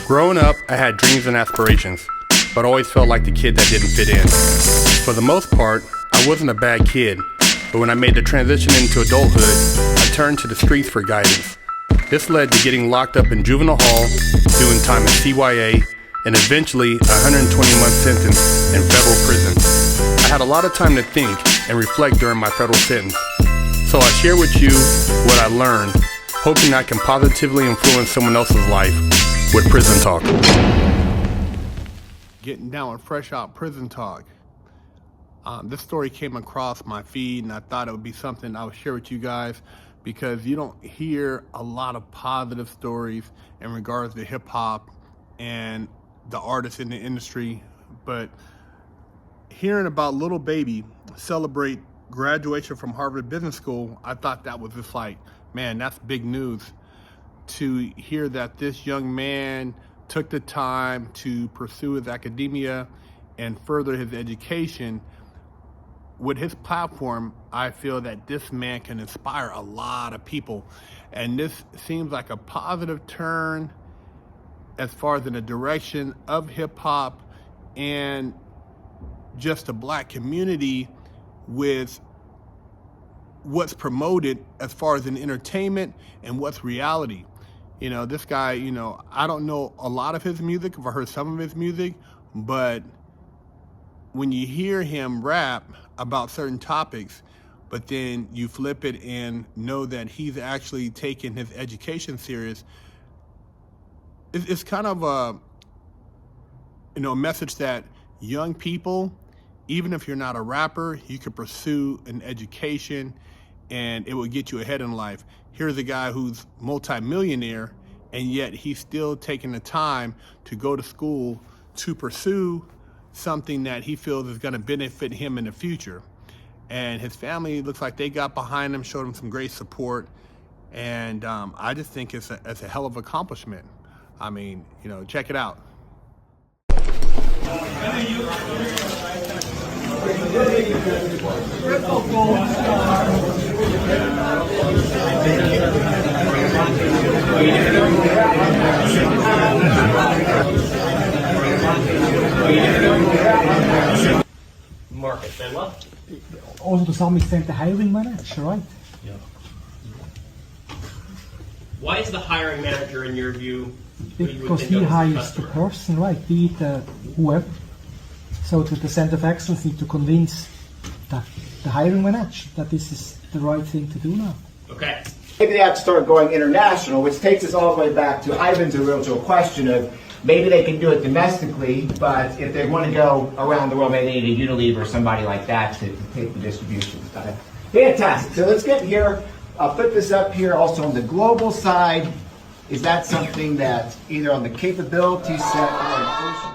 Growing up, I had dreams and aspirations, but always felt like the kid that didn't fit in. For the most part, I wasn't a bad kid, but when I made the transition into adulthood, I turned to the streets for guidance. This led to getting locked up in juvenile hall, doing time in CYA, and eventually a 120-month sentence in federal prison. I had a lot of time to think and reflect during my federal sentence, so I share with you what I learned, hoping I can positively influence someone else's life with Prison Talk. Getting down with fresh out prison talk. This story came across my feed and I thought it would be something I would share with you guys because you don't hear a lot of positive stories in regards to hip hop and the artists in the industry, but hearing about Lil Baby celebrate graduation from Harvard Business School, I thought that was just like, man, that's big news. To hear that this young man took the time to pursue his academia and further his education. With his platform, I feel that this man can inspire a lot of people. And this seems like a positive turn as far as in the direction of hip hop and just the black community with what's promoted as far as in entertainment and what's reality. You know, this guy, you know, I don't know a lot of his music, I've heard some of his music, but when you hear him rap about certain topics, but then you flip it and know that he's actually taking his education serious, it's kind of a, you know, a message that young people, even if you're not a rapper, you could pursue an education and it will get you ahead in life. Here's a guy who's multi-millionaire and yet he's still taking the time to go to school to pursue something that he feels is gonna benefit him in the future. And his family looks like they got behind him, showed him some great support. And I just think it's a hell of an accomplishment. I mean, you know, check it out. Marcus, then what? Also to some extent the hiring manager, right? Yeah. Why is the hiring manager, in your view, who you would Because think he of as hires the customer? person, right? Be it whoever. So the Center of Excellence need to convince the hiring manager that this is the right thing to do now. Okay. Maybe they have to start going international, which takes us all the way back to Ivan's original question of maybe they can do it domestically, but if they want to go around the world, maybe they need a Unilever or somebody like that to take the distribution. Fantastic. So let's get here. I'll put this up here also on the global side. Is that something that either on the capability set or an ocean?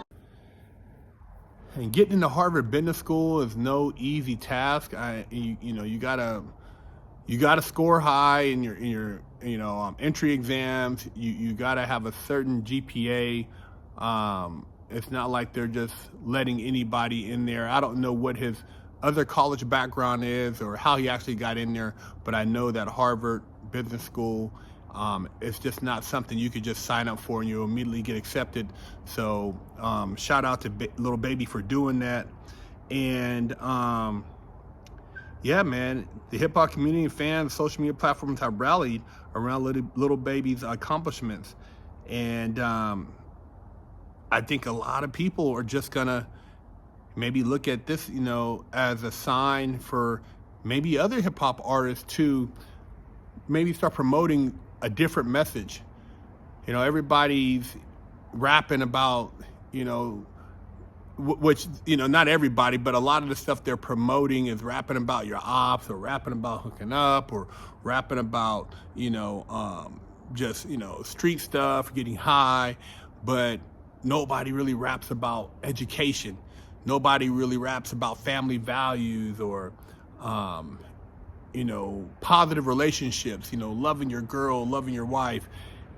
And getting into Harvard Business School is no easy task. You gotta score high in your entry exams. You gotta have a certain GPA. It's not like they're just letting anybody in there. I don't know what his other college background is or how he actually got in there, but I know that Harvard Business School, it's just not something you could just sign up for and you immediately get accepted. So shout out to Lil Baby for doing that. And yeah, man, the hip hop community and fans, social media platforms have rallied around Lil Baby's accomplishments. And I think a lot of people are just gonna maybe look at this, you know, as a sign for maybe other hip hop artists to maybe start promoting a different message. You know, everybody's rapping about, you know, which, you know, not everybody, but a lot of the stuff they're promoting is rapping about your ops or rapping about hooking up or rapping about, you know, just, you know, street stuff, getting high, but nobody really raps about education. Nobody really raps about family values or, you know, positive relationships, you know, loving your girl, loving your wife.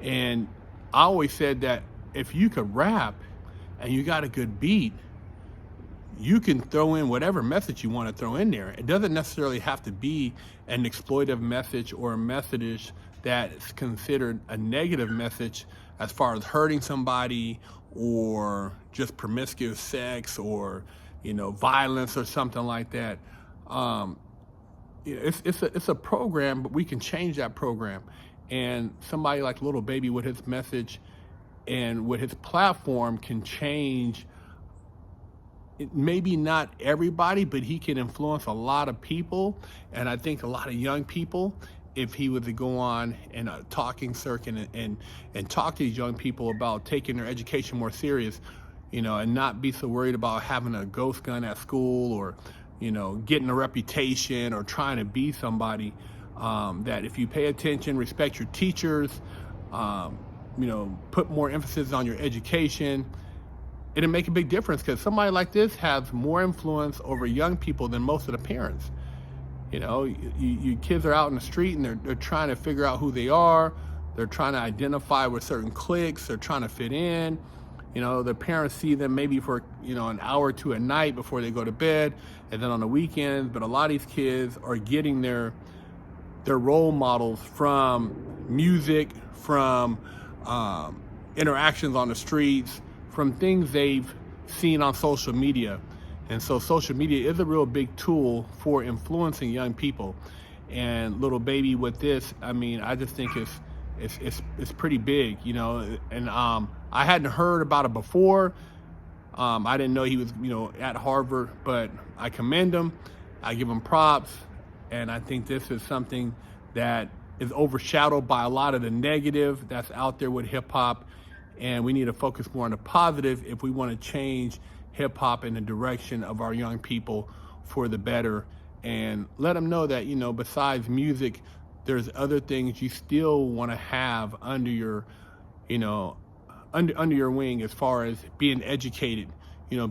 And I always said that if you could rap and you got a good beat, you can throw in whatever message you want to throw in there. It doesn't necessarily have to be an exploitive message or a message that's considered a negative message as far as hurting somebody or just promiscuous sex or, violence or something like that. It's a program, but we can change that program. And somebody like Little Baby with his message and with his platform can change, maybe not everybody, but he can influence a lot of people. And I think a lot of young people, if he was to go on in a talking circuit and talk to these young people about taking their education more serious, and not be so worried about having a ghost gun at school or, getting a reputation or trying to be somebody, that if you pay attention, respect your teachers, put more emphasis on your education, it'll make a big difference, because somebody like this has more influence over young people than most of the parents. You kids are out in the street and they're trying to figure out who they are. They're trying to identify with certain cliques. They're trying to fit in. The parents see them maybe for, an hour or two at night before they go to bed, and then on the weekends. But a lot of these kids are getting their role models from music, from interactions on the streets, from things they've seen on social media. And so social media is a real big tool for influencing young people. And Little Baby with this, I just think it's pretty big, and I hadn't heard about it before. I didn't know he was, at Harvard, but I commend him. I give him props. And I think this is something that is overshadowed by a lot of the negative that's out there with hip hop. And we need to focus more on the positive if we want to change hip hop in the direction of our young people for the better, and let them know that, besides music, there's other things you still want to have under your, under your wing, as far as being educated,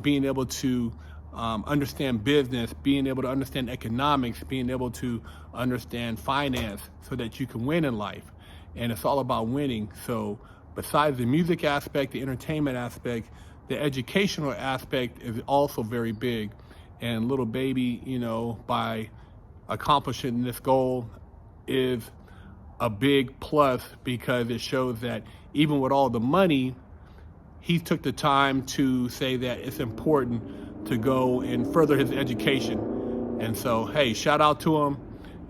being able to understand business, being able to understand economics, being able to understand finance, so that you can win in life. And it's all about winning. So besides the music aspect, the entertainment aspect, the educational aspect is also very big. And Little Baby, by accomplishing this goal is a big plus, because it shows that even with all the money, he took the time to say that it's important to go and further his education. And so, hey, shout out to him.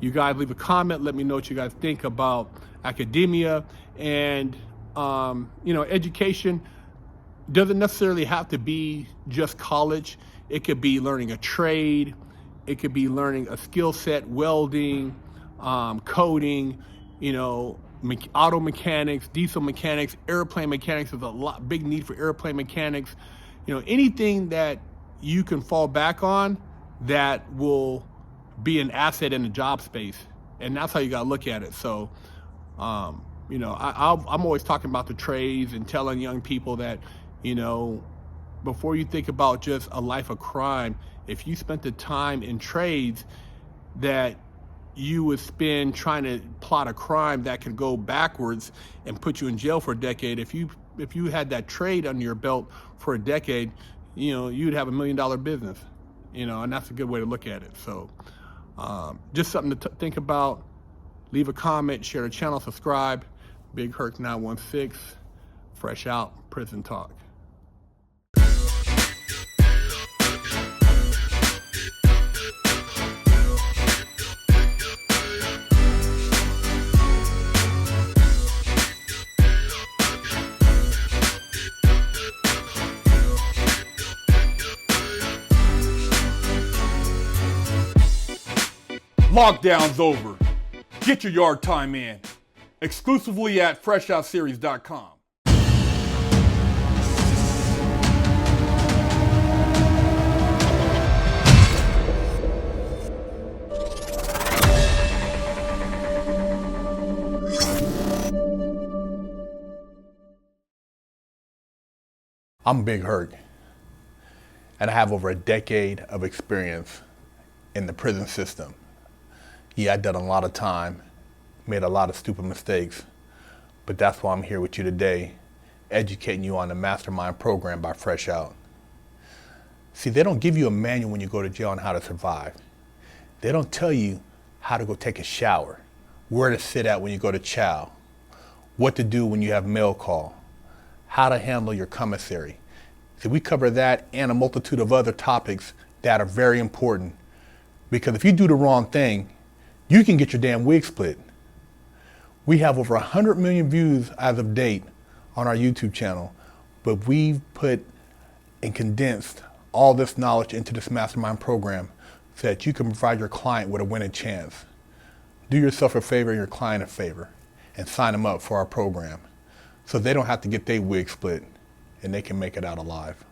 You guys leave a comment. Let me know what you guys think about academia and, education. Doesn't necessarily have to be just college. It could be learning a trade. It could be learning a skill set, welding, coding, auto mechanics, diesel mechanics, airplane mechanics. There's a big need for airplane mechanics. Anything that you can fall back on that will be an asset in the job space. And that's how you got to look at it. So, I'm always talking about the trades and telling young people that, before you think about just a life of crime, if you spent the time in trades that you would spend trying to plot a crime that could go backwards and put you in jail for a decade, if you had that trade under your belt for a decade, you'd have $1 million business, and that's a good way to look at it. So just something to think about. Leave a comment, share the channel, subscribe. Big Herc 916, fresh out, Prison Talk. Lockdown's over. Get your yard time in. Exclusively at FreshOutSeries.com. I'm Big Herc, and I have over a decade of experience in the prison system. Yeah, I've done a lot of time, made a lot of stupid mistakes, but that's why I'm here with you today, educating you on the Mastermind program by Fresh Out. See, they don't give you a manual when you go to jail on how to survive. They don't tell you how to go take a shower, where to sit at when you go to chow, what to do when you have mail call, how to handle your commissary. So we cover that and a multitude of other topics that are very important, because if you do the wrong thing, you can get your damn wig split. We have over 100 million views as of date on our YouTube channel, but we've put and condensed all this knowledge into this mastermind program so that you can provide your client with a winning chance. Do yourself a favor and your client a favor and sign them up for our program so they don't have to get their wig split and they can make it out alive.